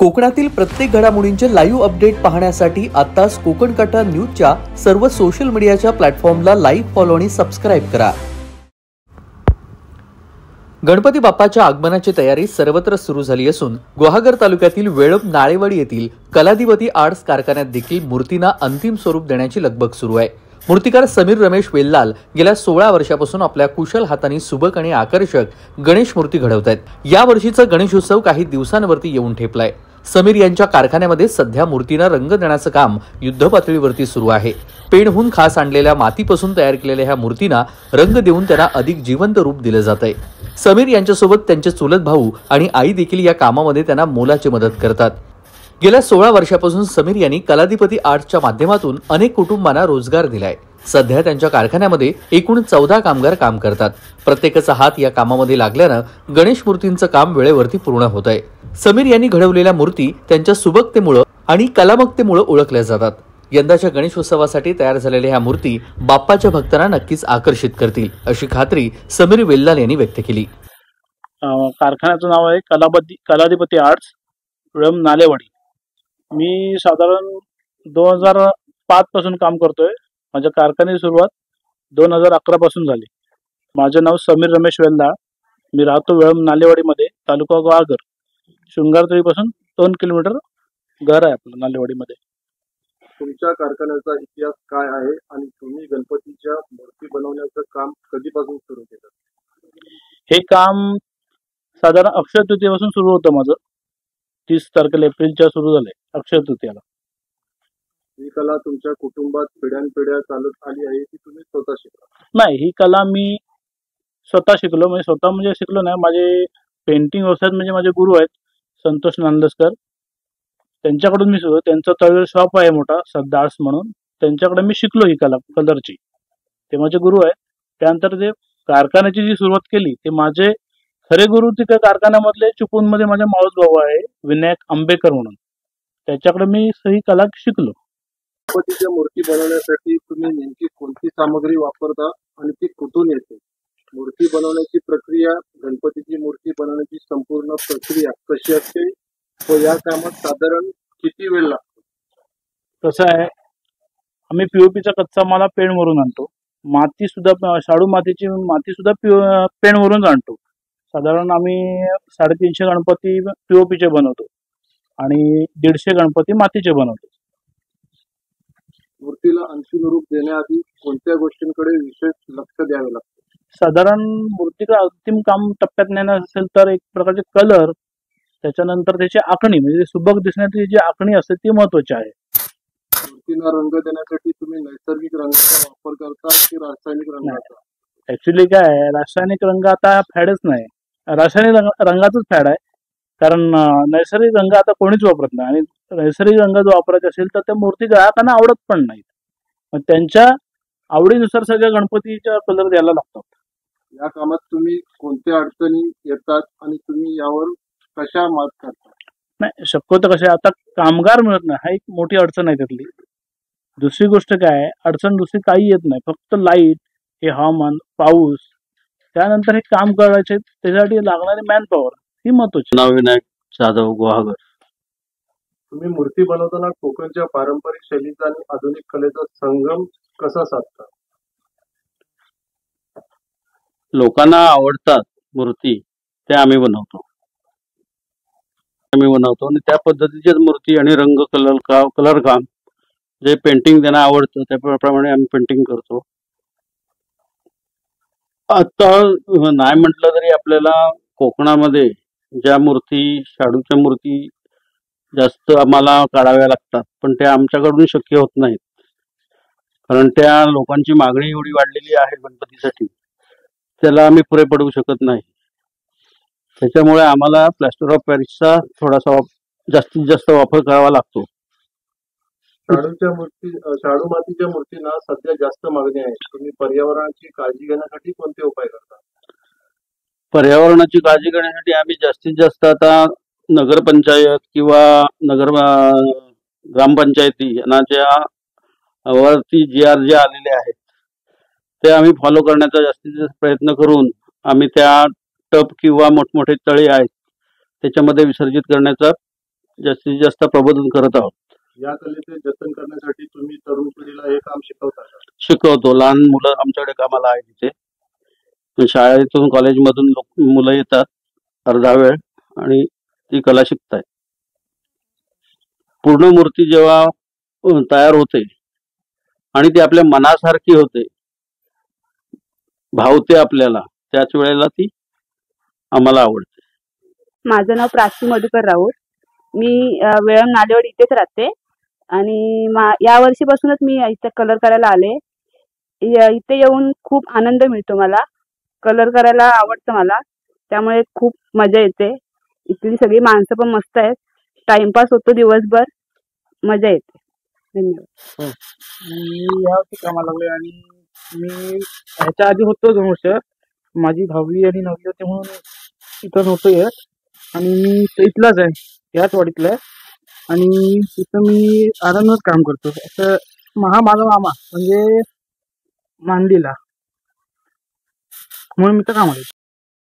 कोकणातील प्रत्येक घडामोडींचे लाईव्ह अपडेट पाहण्यासाठी आताच कोकण कटा न्यूजच्या सर्व सोशल मीडियाच्या प्लॅटफॉर्मला लाईक, फॉलो आणि सबस्क्राईब करा. गणपती बाप्पाच्या आगमनाची तयारी सर्वत्र सुरू झाली असून गुहागर तालुक्यातील वेळप नाळेवाडी येथील कलाधिपती आर्ट्स कारखान्यात देखील मूर्तींना अंतिम स्वरूप देण्याची लगबग सुरू आहे. मूर्तिकार समीर रमेश वेल्लाल गेल्या 16 वर्षापासून आपल्या कुशल हातांनी सुबक आणि आकर्षक गणेश मूर्ती घडवत आहेत. या वर्षीचा गणेशोत्सव काही दिवसांवरती येऊन ठेपलाय. समीर यांच्या कारखान्यामध्ये सध्या मूर्तींना रंग देण्याचं काम युद्धपातळीवरती सुरू आहे. पेणहून खास आणलेल्या मातीपासून तयार केलेल्या ह्या मूर्तींना रंग देऊन त्यांना अधिक जिवंत रूप दिलं जात आहे. समीर यांच्यासोबत त्यांचे चुलत भाऊ आणि आई देखील या कामामध्ये त्यांना मोलाची मदत करतात. गेल्या 16 वर्षापासून समीर यांनी कलाधिपती आर्ट्सच्या माध्यमातून अनेक कुटुंबांना रोजगार दिलाय. सध्या त्यांच्या कारखान्यामध्ये एकूण 14 कामगार काम करतात. प्रत्येकाचा हात या कामामध्ये लागल्यानं गणेश मूर्तींचं काम वेळेवरती पूर्ण होत आहे. समीर यांनी घडवलेल्या मूर्ती त्यांच्या सुबकतेमुळे आणि कलामकतेमुळे ओळखल्या जातात. यंदाच्या गणेशोत्सवासाठी तयार झालेल्या ह्या मूर्ती बाप्पाच्या भक्तांना नक्कीच आकर्षित करतील अशी खात्री समीर वेल्लाल यांनी व्यक्त केली. कारखान्याचं नाव आहे कलाधिपती आर्ट्स वेळप नालेवाडी. मी साधारण 2005 पासून काम करतोय. माझ्या कारखान्याची सुरुवात 2011 पासून झाली. माझे नाव समीर रमेश वेल्लाळ. मी राहतो वेळप नालेवाडीमध्ये, तालुका गुहागर. शृंगारतळीपासून 2 किलोमीटर घर आहे आपलं नालेवाडीमध्ये. तुमच्या कारखान्याचा इतिहास काय आहे आणि तुम्ही गणपतीच्या मूर्ती बनवण्याचं काम कधीपासून सुरू केलं? हे काम साधारण अक्षय तृतीयेपासून सुरू होतं माझं. 30 तारखेला एप्रिलच्या सुरू झालंय अक्षय तृतीयाला. ही कला तुमच्या कुटुंबात पिढ्यानपिढ्या चालत आली आहे की तुम्ही स्वतः शिकला? नाही, ही कला मी स्वतः शिकलो. म्हणजे शिकलो नाही, माझे पेंटिंग व्यवसायात म्हणजे माझे गुरु आहेत संतोष नांदस्कर. त्यांच्याकडून मी त्यांचं तळवेल शॉप आहे मोठा सद्दार्स म्हणून. त्यांच्याकडे मी शिकलो ही कला कलरची. ते माझे गुरु आहेत. त्यानंतर ते कारखान्याची जी सुरुवात केली ते माझे खरे गुरु तिथे कारखान्यामधले चिपळूण मध्ये माझा मावस भाऊ आहे विनायक आंबेकर म्हणून. त्याच्याकडे मी ही कला शिकलो. गणपतीच्या मूर्ती बनवण्यासाठी तुम्ही नेमकी कोणती सामग्री वापरता आणि ती कुठून येते? मूर्ती बनवण्याची प्रक्रिया, गणपतीची मूर्ती बनवण्याची संपूर्ण प्रक्रिया कशी असते व या कामात साधारण किती वेळ लागतो? कसं आहे, आम्ही पीओपीचा कच्चा माल पेणवरून आणतो. माती सुद्धा शाडू मातीची माती सुद्धा पेणवरून आणतो. साधारण आम्ही 350 गणपती पीओपीचे बनवतो आणि 150 गणपती मातीचे बनवतो. मूर्तीला अंतिम रूप देण्याआधी कोणत्या गोष्टींकडे विशेष लक्ष द्यावे लागते? साधारण मूर्तीला अंतिम काम टप्प्यात नेणं असेल तर एक प्रकारचे कलर, त्याच्यानंतर त्याची आखणी म्हणजे सुबक दिसण्याची जी आखणी असते ती महत्वाची आहे. मूर्तीला रंग देण्यासाठी तुम्ही नैसर्गिक रंगाचा वापर करता की रासायनिक रंगाचा? ऍक्च्युली काय आहे, रासायनिक रंग आता फॅडच नाही. रासायनिक रंगाचाच फॅड आहे. कारण नैसर्गिक रंग आता कोणीच वापरत नाही आणि नैसर्गिक रंग जर वापरायचे असेल तर त्या मूर्ती ग्राहकांना आवडत पण नाहीत. मग त्यांच्या आवडीनुसार सगळ्या गणपतीच्या कलर द्यायला लागतात. या कामात तुम्ही कोणत्या अडचणी येतात आणि तुम्ही यावर कशा मात करता? नाही, शक्यतो कशा आता कामगार मिळत नाही, हा एक मोठी अडचण आहे त्यातली. दुसरी गोष्ट काय आहे, अडचण दुसरी काही येत नाही, फक्त लाईट, हे हवामान, पाऊस, त्यानंतर हे काम करायचे त्याच्यासाठी लागणारी मॅन पॉवर ही महत्वाची. नाव विनायक जाधव, गुहागर. तुम्ही मूर्ती बनवताना कोकणच्या पारंपरिक शैलीचा आणि आधुनिक कलेचा संगम कसा साधता? लोकांना आवडतात मूर्ती, त्या आम्ही बनवतो आणि त्या पद्धतीचीच मूर्ती आणि रंग कलर काम जे पेंटिंग त्यांना आवडतं त्याप्रमाणे आम्ही पेंटिंग करतो. आता नाही म्हटलं तरी आपल्याला कोकणामध्ये ज्या मूर्ती, शाडूच्या मूर्ती जास्त आम्हाला काढाव्या लागतात, पण त्या आमच्याकडून शक्य होत नाहीत. कारण त्या लोकांची मागणी एवढी वाढलेली आहे गणपतीसाठी, त्याला आम्ही पुरे पडू शकत नाही. त्याच्यामुळे आम्हाला प्लॅस्टर ऑफ पॅरिसचा थोडासा जास्तीत जास्त वापर करावा लागतो. शाडू मातीच्या मूर्तींना सध्या जास्त मागणी आहे. तुम्ही पर्यावरणाची काळजी घेण्यासाठी कोणते उपाय करता? पर्यावरणाची काळजी घेण्यासाठी आम्ही जास्तीत जास्त आता नगरपंचायत किंवा ग्रामपंचायती यांना ज्या वरती GR जे आलेले आहेत ते आम्ही फॉलो करण्याचा जास्तीत जास्त प्रयत्न करून आम्ही त्या टब किंवा मोठमोठे तळे आहेत त्याच्यामध्ये विसर्जित करण्याचा जास्तीत जास्त प्रबोधन करत आहोत. या कलेचे जतन करण्यासाठी तुम्ही तरुण पिढीला हे काम शिकवता का? शिकवतो. लहान मुलं आमच्याकडे कामाला आहे तिथे. शाळेतून कॉलेजमधून मुलं येतात अर्धा वेळ आणि ती कला शिकतायत. पूर्ण मूर्ती जेव्हा तयार होते आणि ती आपल्या मनासारखी होते, भावते आपल्याला, त्याच वेळेला ती आम्हाला आवडते. माझं नाव प्राची मधुकर राऊत. मी वेळम नालेवाडी इथेच राहते आणि या वर्षीपासूनच मी इथे कलर करायला आले. इथे येऊन खूप आनंद मिळतो मला. कलर करायला आवडतं मला, त्यामुळे खूप मजा येते. इथली सगळी माणसं पण मस्त आहेत. टाइमपास होतो दिवसभर, मजा येते. धन्यवाद. मी यावरती कामाला लागलोय आणि मी ह्याच्या आधी होतो 2 वर्ष. माझी 10वी आणि 9वी होते म्हणून इथं नव्हतो येत आणि मी इथलाच आहे, याच वाडीतला आहे आणि तिथं मी आनंदात काम करतो. असं माझा मामा म्हणजे मांडीला, म्हणून मी तर कामाला येतो.